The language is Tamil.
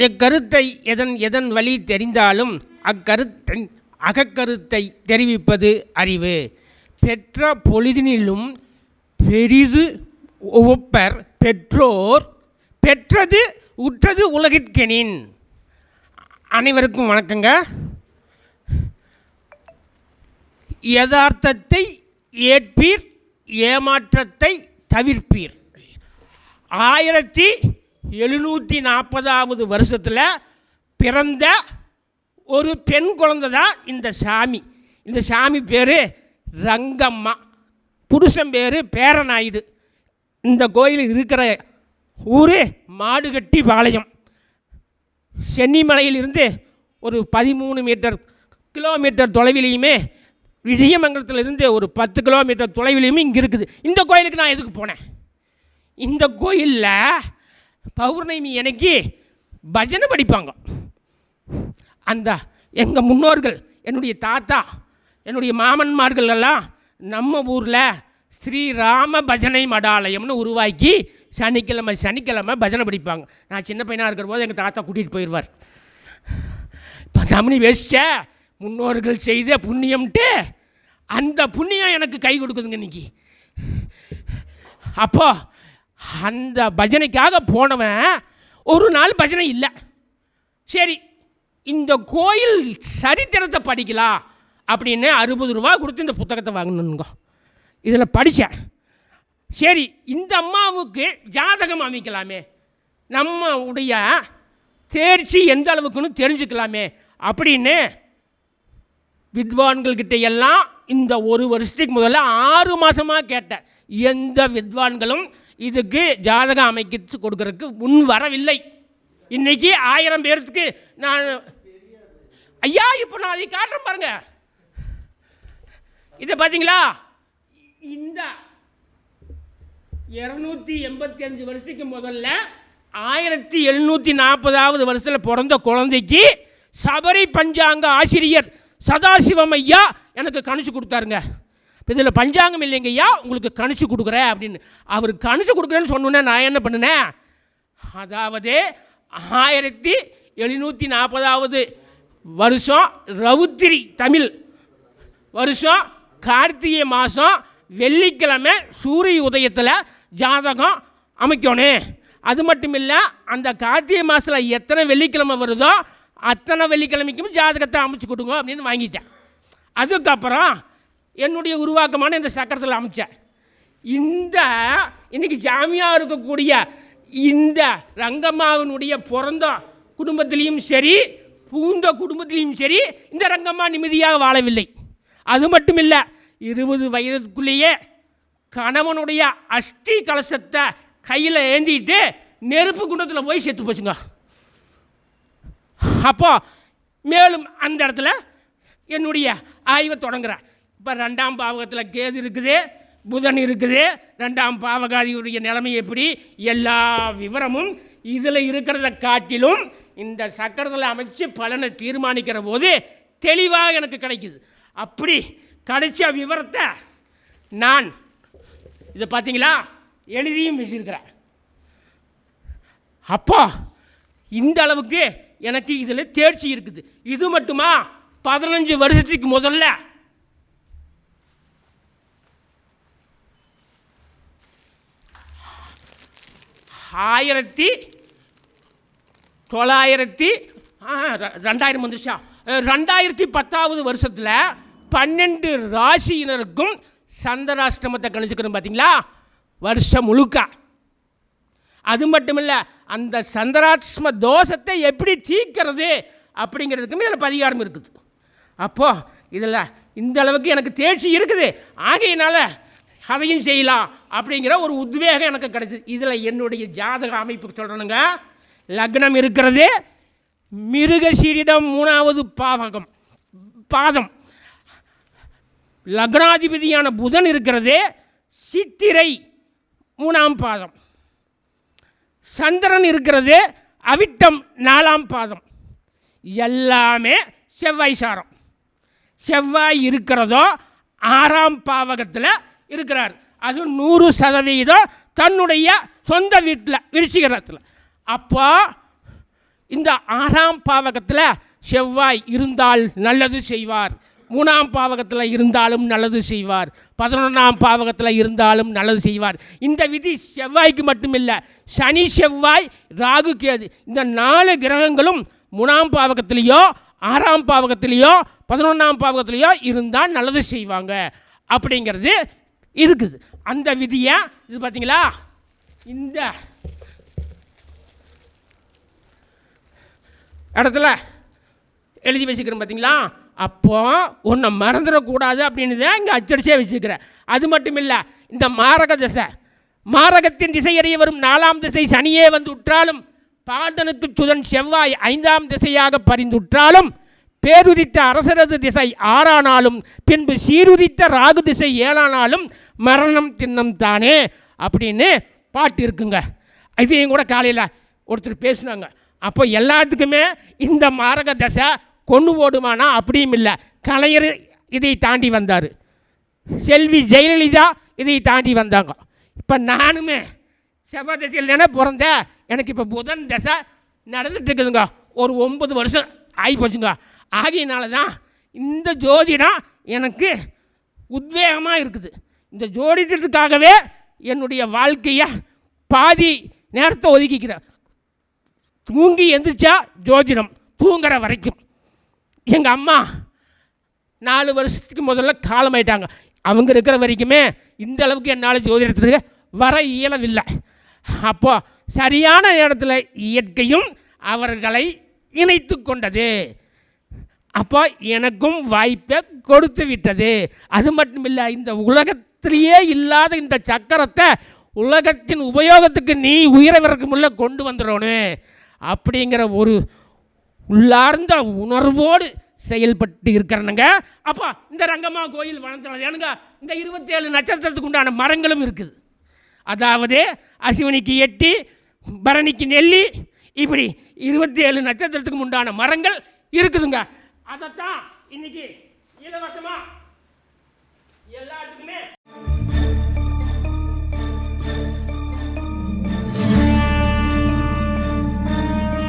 எக்கருத்தை எதன் வழி தெரிந்தாலும் அக்கருத்தை அகக்கருத்தை தெரிவிப்பது அறிவு. பெற்ற பொழுதினிலும் பெரிது ஒப்பர் பெற்றோர் பெற்றது உற்றது உலகிற்கெனின். அனைவருக்கும் வணக்கங்க. யதார்த்தத்தை ஏற்பீர், ஏமாற்றத்தை தவிர்ப்பீர். 1740வது வருஷத்தில் பிறந்த ஒரு பெண் குழந்தை தான் இந்த சாமி. இந்த சாமி பேர் ரங்கம்மா, புருஷன் பேர் பேரநாயுடு. இந்த கோயில் இருக்கிற ஊர் மாடுகட்டி பாளையம். சென்னிமலையிலிருந்து ஒரு 13 கிலோமீட்டர் தொலைவிலையுமே, விஜயமங்கலத்திலிருந்து ஒரு 10 கிலோமீட்டர் தொலைவிலையுமே இங்கே இருக்குது. இந்த கோயிலுக்கு நான் எதுக்கு போனேன்? இந்த கோயிலில் பௌர்ணமி அன்னைக்கு பஜனை படிப்பாங்க. அந்த எங்கள் முன்னோர்கள், என்னுடைய தாத்தா, என்னுடைய மாமன்மார்கள் எல்லாம் நம்ம ஊரில் ஸ்ரீராம பஜனை மடாலயம்னு உருவாக்கி சனிக்கிழமை பஜனை படிப்பாங்க. நான் சின்ன பையனாக இருக்கிற போது எங்கள் தாத்தா கூட்டிகிட்டு போயிடுவார். இப்போ தமிழ் வேஸ்ட்ட முன்னோர்கள் செய்த புண்ணியம்ட்டு அந்த புண்ணியம் எனக்கு கை கொடுக்குதுங்க இன்றைக்கி. அப்போது அந்த பஜனைக்காக போனவன் ஒரு நாள் பஜனை இல்லை. சரி, இந்த கோயில் சரித்திரத்தை படிக்கலாம் அப்படின்னு 60 ரூபா கொடுத்து இந்த புத்தகத்தை வாங்கணுங்க. இதில் படித்தேன். சரி, இந்த அம்மாவுக்கு ஜாதகம் அமைக்கலாமே, நம்ம உடைய தேர்ச்சி எந்த அளவுக்குன்னு தெரிஞ்சுக்கலாமே அப்படின்னு வித்வான்கள்கிட்ட எல்லாம் இந்த ஒரு வருஷத்துக்கு முதல்ல 6 மாதமாக கேட்டேன். எந்த வித்வான்களும் இதுக்கு ஜாதகம் அமைக்க கொடுக்கறதுக்கு முன் வரவில்லை. இன்றைக்கி 1000 பேருக்கு நான் ஐயா இப்போ நான் அதை காட்டுறேன் பாருங்க. இதை பார்த்தீங்களா? இந்த 285 வருஷத்துக்கு முதல்ல 1740வது வருஷத்தில் பிறந்த குழந்தைக்கு சபரி பஞ்சாங்க ஆசிரியர் சதாசிவம் ஐயா எனக்கு கணிச்சு கொடுத்தாருங்க. இதில் பஞ்சாங்கம் இல்லைங்க ஐயா, உங்களுக்கு கணிச்சு கொடுக்குறேன் அப்படின்னு. அவர் கணிச்சு கொடுக்குறேன்னு சொன்னோன்னே நான் என்ன பண்ணினேன், அதாவது 1740வது வருஷம் ரவுத்திரி தமிழ் வருஷம் கார்த்திகை மாதம் வெள்ளிக்கிழமை சூரிய உதயத்தில் ஜாதகம் அமைக்கணும். அது மட்டும் இல்லை, அந்த கார்த்திகை மாதத்தில் எத்தனை வெள்ளிக்கிழமை வருதோ அத்தனை வெள்ளிக்கிழமைக்கும் ஜாதகத்தை அமைச்சு கொடுங்க அப்படின்னு வாங்கிட்டேன். அதுக்கப்புறம் என்னுடைய உருவாக்கமான இந்த சக்கரத்தில் அமைச்சேன். இந்த இன்றைக்கி ஜாமியாக இருக்கக்கூடிய இந்த ரங்கம்மாவினுடைய பிறந்த குடும்பத்திலையும் சரி, பூந்த குடும்பத்திலையும் சரி, இந்த ரங்கம்மா நிம்மதியாக வாழவில்லை. அது மட்டும் இல்லை, 20 வயதுக்குள்ளேயே கணவனுடைய அஷ்டி கலசத்தை கையில் ஏந்திட்டு நெருப்பு குண்டத்தில் போய் செத்து போச்சுங்க. அப்போ மேலும் அந்த இடத்துல என்னுடைய ஆய்வை தொடங்குறேன். இப்போ 2ஆம் பாவகத்தில் கேது இருக்குது, புதன் இருக்குது, 2ஆம் பாவகாதியுடைய நிலைமை எப்படி, எல்லா விவரமும் இதில் இருக்கிறத காட்டிலும் இந்த சக்கரத்தில் அமைச்சு பலனை தீர்மானிக்கிற போது தெளிவாக எனக்கு கிடைக்குது. அப்படி கிடைச்ச விவரத்தை நான் இதை பார்த்தீங்களா எழுதியும் பேசியிருக்கிறேன். அப்போ இந்த அளவுக்கு எனக்கு இதில் தேர்ச்சி இருக்குது. இது மட்டுமா, 15 வருஷத்துக்கு முதல்ல 2000 வந்துச்சா, 2010வது வருஷத்தில் 12 ராசியினருக்கும் சந்திராஷ்டமத்தை கணிச்சுக்கிறோம் பார்த்தீங்களா, வருஷம் முழுக்க. அது மட்டும் இல்லை, அந்த சந்திராஷ்டம தோஷத்தை எப்படி தீர்க்கிறது அப்படிங்கிறதுக்குமே இதில் பரிகாரம் இருக்குது. அப்போது இதில் இந்த அளவுக்கு எனக்கு தேர்ச்சி இருக்குது. ஆகையினால அதையும் செய்யலாம் அப்படிங்கிற ஒரு உத்வேகம் எனக்கு கிடைச்சிது. இதில் என்னுடைய ஜாதக அமைப்பு சொல்கிறேனுங்க. லக்னம் இருக்கிறது மிருகசீரிடம் 3வது பாதம். லக்னாதிபதியான புதன் இருக்கிறது சித்திரை 3ஆம் பாதம். சந்திரன் இருக்கிறது அவிட்டம் 4ஆம் பாதம். எல்லாமே செவ்வாய் சாரம். செவ்வாய் இருக்கிறதோ 6ஆம் பாவகத்தில் இருக்கிறார். அது 100% தன்னுடைய சொந்த வீட்டில் விருச்சிகரத்தில். அப்போ இந்த 6ஆம் பாவகத்தில் செவ்வாய் இருந்தால் நல்லது செய்வார், 3ஆம் பாவகத்தில் இருந்தாலும் நல்லது செய்வார், 11ஆம் பாவகத்தில் இருந்தாலும் நல்லது செய்வார். இந்த விதி செவ்வாய்க்கு மட்டுமில்லை, சனி செவ்வாய் ராகு கேது இந்த 4 கிரகங்களும் 3ஆம் பாவகத்திலேயோ 6ஆம் பாவகத்திலேயோ 11ஆம் பாவகத்திலேயோ இருந்தால் நல்லது செய்வாங்க அப்படிங்கிறது இருக்குது. அந்த விதியை இது பார்த்தீங்களா, இந்த இடத்துல எழுதி வச்சுக்கிறேன் பார்த்தீங்களா. அப்போ ஒன்றை மறந்துடக்கூடாது அப்படின்னு தான் இங்கே அச்சடிச்சே வச்சுக்கிறேன். அது மட்டும் இல்லை, இந்த மாரக திசை, மாரகத்தின் திசையறிய வரும் 4ஆம் திசை சனியே வந்து உற்றாலும், பாதனுக்கு சுதன் செவ்வாய் 5ஆம் திசையாக பரிந்துற்றாலும், பேருதித்த அரசரது திசை 6ஆனாலும், பின்பு சீருதித்த ராகு திசை 7ஆனாலும் மரணம் தின்னம் தானே அப்படின்னு பாட்டு இருக்குங்க. இதையும் கூட காலையில் ஒருத்தர் பேசுனாங்க. அப்போ எல்லாத்துக்குமே இந்த மாரக தசை கொண்டு போடுமானா அப்படியும் இல்லை. கலைஞர் இதை தாண்டி வந்தார், செல்வி ஜெயலலிதா இதை தாண்டி வந்தாங்க. இப்போ நானுமே செவ்வாய் திசையில் தானே பிறந்தேன். எனக்கு இப்போ புதன் தசை நடந்துட்டு இருக்குதுங்க. ஒரு 9 வருஷம் ஆகி போச்சுங்க. ஆகியனால தான் இந்த ஜோதிடம் எனக்கு உத்வேகமாக இருக்குது. இந்த ஜோதிடத்துக்காகவே என்னுடைய வாழ்க்கையை பாதி நேரத்தை ஒதுக்கிக்கிறேன். தூங்கி எந்திரிச்சா ஜோதிடம், தூங்குற வரைக்கும். எங்கள் அம்மா 4 வருஷத்துக்கு முதல்ல காலமாயிட்டாங்க. அவங்க இருக்கிற வரைக்குமே இந்த அளவுக்கு என்னால் ஜோதிடத்துக்கு வர இயலவில்லை. அப்போ சரியான இடத்துல இயற்கையும் அவர்களை இணைத்து கொண்டது. அப்போ எனக்கும் வாய்ப்பை கொடுத்து விட்டது. அது மட்டும் இல்லை, இந்த உலகத்திலேயே இல்லாத இந்த சக்கரத்தை உலகத்தின் உபயோகத்துக்கு நீ உயிரவருக்கு முள்ள கொண்டு வந்துடணும் அப்படிங்கிற ஒரு உள்ளார்ந்த உணர்வோடு செயல்பட்டு இருக்கிறனுங்க. அப்போ இந்த ரங்கம்மா கோயில் வளர்ந்துறது ஏனுங்க, இந்த 27 நட்சத்திரத்துக்கு உண்டான மரங்களும் இருக்குது. அதாவது அஸ்வினிக்கு 8, பரணிக்கு நெல்லி, இப்படி 27 நட்சத்திரத்துக்கு உண்டான மரங்கள் இருக்குதுங்க. அதைத்தான் இன்னைக்கு இலவசமாக